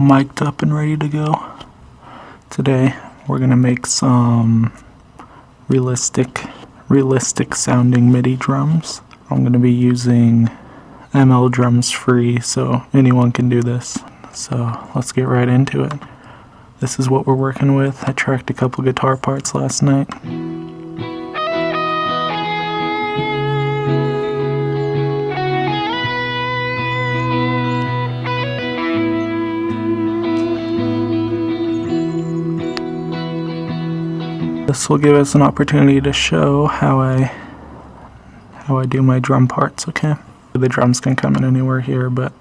Mic'd up and ready to go. Today we're gonna make some realistic sounding MIDI drums. I'm gonna be using ML Drums Free, so anyone can do this. So let's get right into it. This is what we're working with. I tracked a couple guitar parts last night. This will give us an opportunity to show how I do my drum parts, okay? The drums can come in anywhere here, but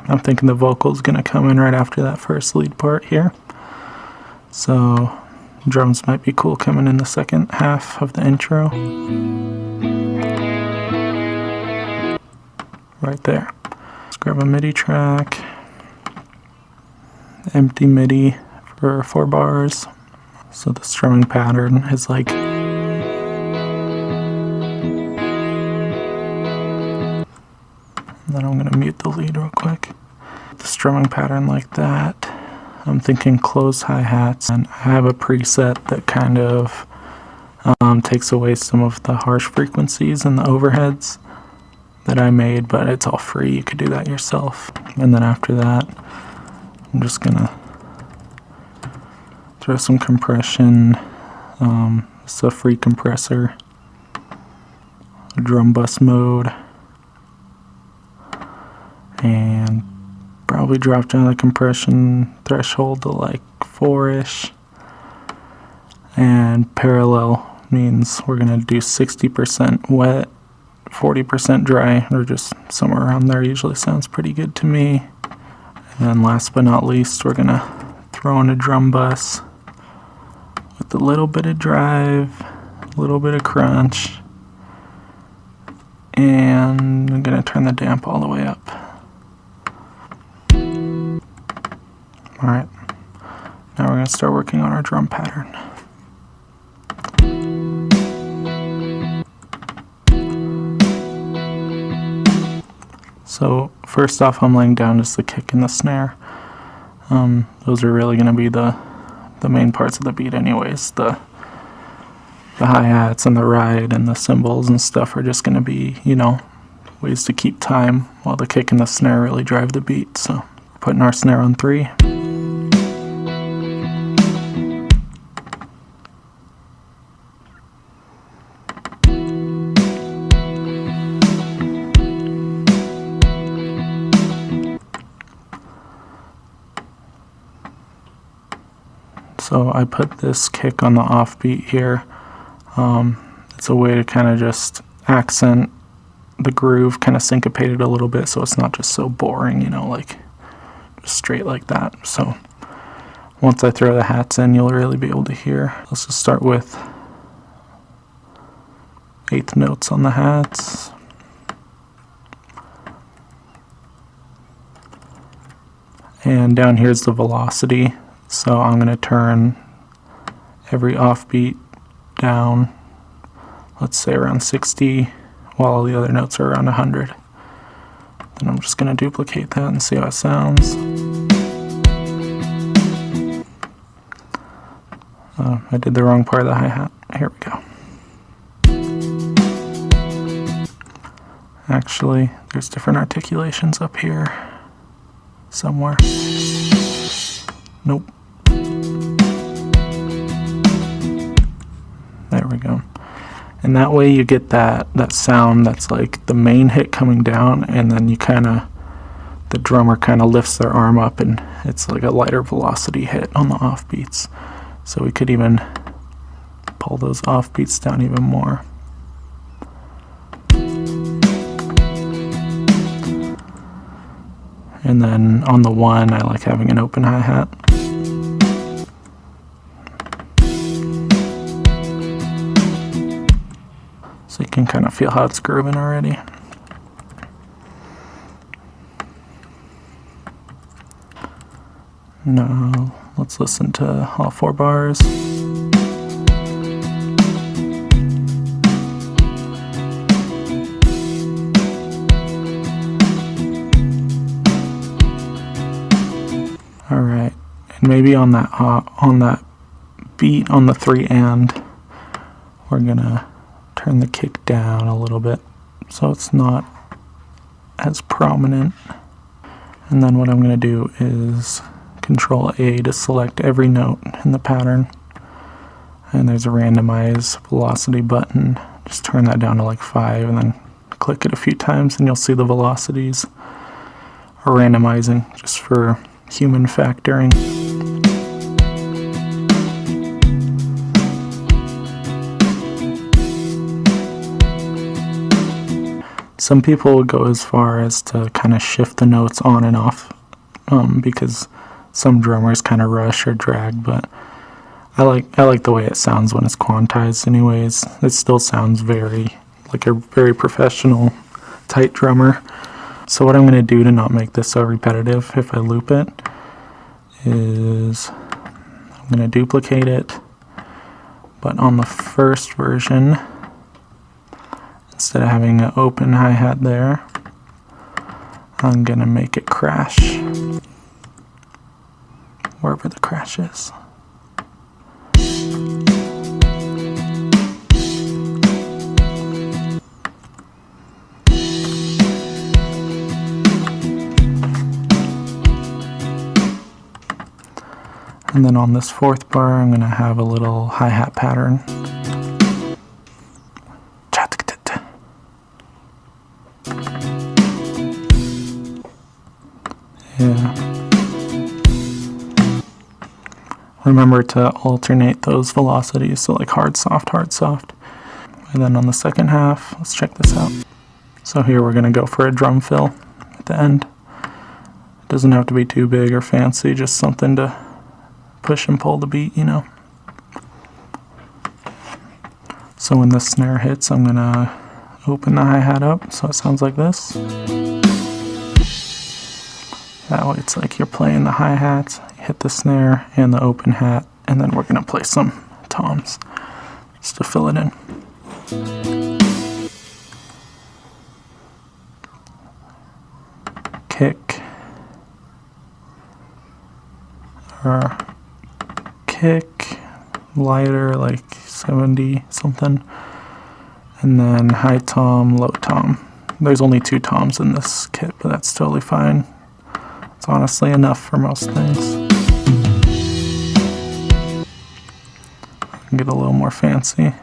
I'm thinking the vocal's gonna come in right after that first lead part here. So drums might be cool coming in the second half of the intro. Right there. Let's grab a MIDI track. Empty MIDI for 4 bars. So the strumming pattern is like then I'm going to mute the lead real quick. The strumming pattern like that. I'm thinking closed hi-hats, and I have a preset that kind of takes away some of the harsh frequencies and the overheads that I made, but it's all free. You could do that yourself. And then after that, I'm just going to throw some compression. It's a free compressor. A drum bus mode. And probably drop down the compression threshold to like 4-ish. And parallel means we're going to do 60% wet, 40% dry, or just somewhere around there. Usually sounds pretty good to me. And then last but not least, we're going to throw in a drum bus with a little bit of drive, a little bit of crunch, and I'm going to turn the damp all the way up. Alright, now we're going to start working on our drum pattern. So first off, I'm laying down just the kick and the snare. Those are really going to be the main parts of the beat anyways. The hi-hats and the ride and the cymbals and stuff are just going to be, you know, ways to keep time, while the kick and the snare really drive the beat. So we're putting our snare on 3. So I put this kick on the offbeat here. It's a way to kind of just accent the groove, kind of syncopate it a little bit so it's not just so boring, you know, like just straight like that. So once I throw the hats in, you'll really be able to hear. Let's just start with 8th notes on the hats. And down here's the velocity. So I'm going to turn every offbeat down, let's say around 60, while the other notes are around 100. Then I'm just going to duplicate that and see how it sounds. I did the wrong part of the hi-hat. Here we go. Actually, there's different articulations up here somewhere. Nope. There we go. And that way you get that sound that's like the main hit coming down, and then you the drummer kind of lifts their arm up and it's like a lighter velocity hit on the offbeats. So we could even pull those offbeats down even more. And then on the 1, I like having an open hi-hat. So you can kind of feel how it's grooving already. Now let's listen to all 4 bars. Alright. And maybe on that beat on the 3 and, we're gonna turn the kick down a little bit so it's not as prominent. And then what I'm gonna do is Control A to select every note in the pattern. And there's a randomize velocity button. Just turn that down to like 5 and then click it a few times and you'll see the velocities are randomizing just for human factoring. Some people will go as far as to kind of shift the notes on and off because some drummers kind of rush or drag, but I like the way it sounds when it's quantized anyways. It still sounds very like a very professional tight drummer. So what I'm going to do to not make this so repetitive if I loop it is I'm going to duplicate it, but on the first version, instead of having an open hi-hat there, I'm going to make it crash wherever the crash is. And then on this 4th bar, I'm going to have a little hi-hat pattern. Yeah. Remember to alternate those velocities, so like hard, soft, hard, soft. And then on the second half, let's check this out. So here we're going to go for a drum fill at the end. It doesn't have to be too big or fancy, just something to push and pull the beat, you know. So when the snare hits, I'm going to open the hi-hat up so it sounds like this. That way it's like you're playing the hi-hats, hit the snare and the open hat, and then we're going to play some toms just to fill it in. Kick, or kick, lighter, like 70 something, and then high tom, low tom. There's only 2 toms in this kit, but that's totally fine. It's honestly enough for most things. I can get a little more fancy.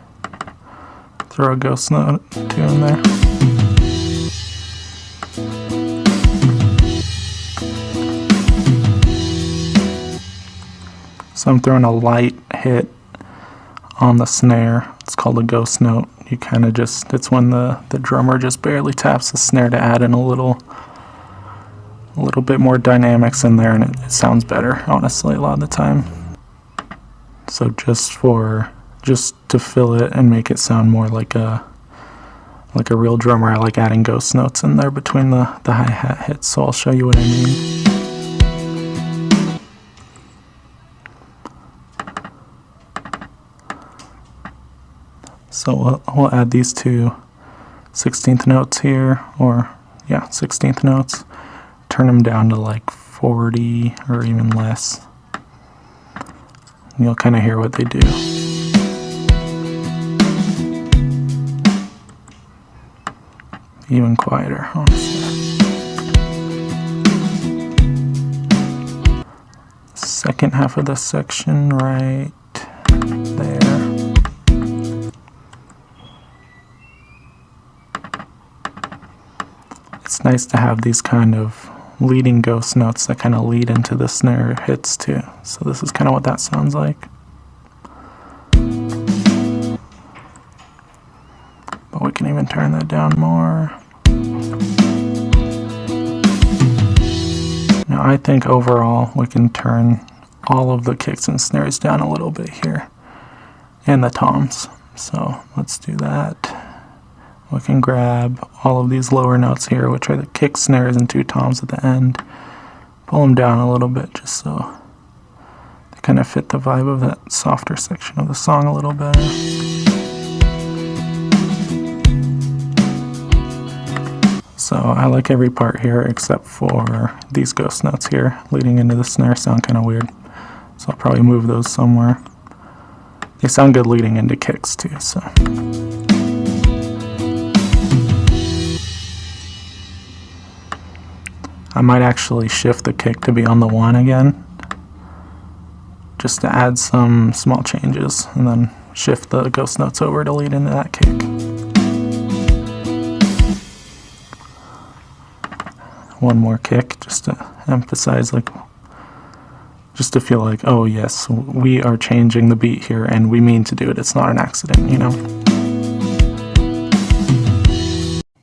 Throw a ghost note or 2 in there. So I'm throwing a light hit on the snare. It's called a ghost note. You kind of just, it's when the drummer just barely taps the snare to add in a little bit more dynamics in there, and it sounds better, honestly, a lot of the time. So just to fill it and make it sound more like a real drummer, I like adding ghost notes in there between the hi-hat hits, so I'll show you what I mean. So we'll add these 2 16th notes here, or yeah, 16th notes. Turn them down to like 40 or even less. And you'll kind of hear what they do. Even quieter, honestly. Second half of this section right there. It's nice to have these kind of leading ghost notes that kind of lead into the snare hits too. So this is kind of what that sounds like. But we can even turn that down more. Now I think overall we can turn all of the kicks and snares down a little bit here. And the toms. So let's do that. We can grab all of these lower notes here, which are the kick, snares, and 2 toms at the end. Pull them down a little bit just so they kind of fit the vibe of that softer section of the song a little better. So I like every part here except for these ghost notes here leading into the snare sound kind of weird. so I'll probably move those somewhere. They sound good leading into kicks too, so. I might actually shift the kick to be on the 1 again, just to add some small changes, and then shift the ghost notes over to lead into that kick. One more kick, just to emphasize, like, just to feel like, oh yes, we are changing the beat here and we mean to do it. It's not an accident, you know?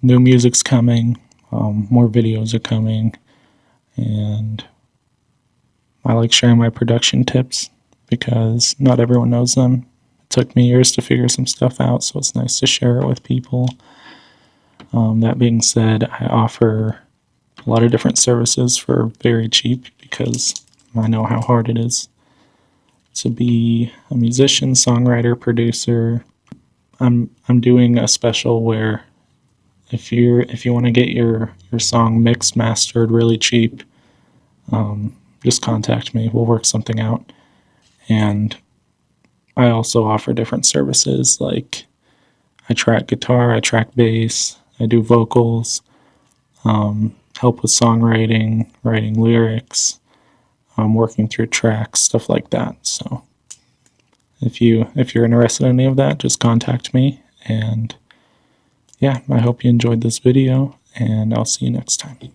New music's coming, more videos are coming, and I like sharing my production tips because not everyone knows them. It took me years to figure some stuff out, so it's nice to share it with people. That being said, I offer a lot of different services for very cheap because I know how hard it is to be a musician, songwriter, producer. I'm doing a special where if you want to get your song mixed, mastered really cheap, just contact me. We'll work something out. And I also offer different services, like I track guitar, I track bass, I do vocals, help with songwriting, writing lyrics, working through tracks, stuff like that. So if you're interested in any of that, just contact me. And yeah, I hope you enjoyed this video, and I'll see you next time.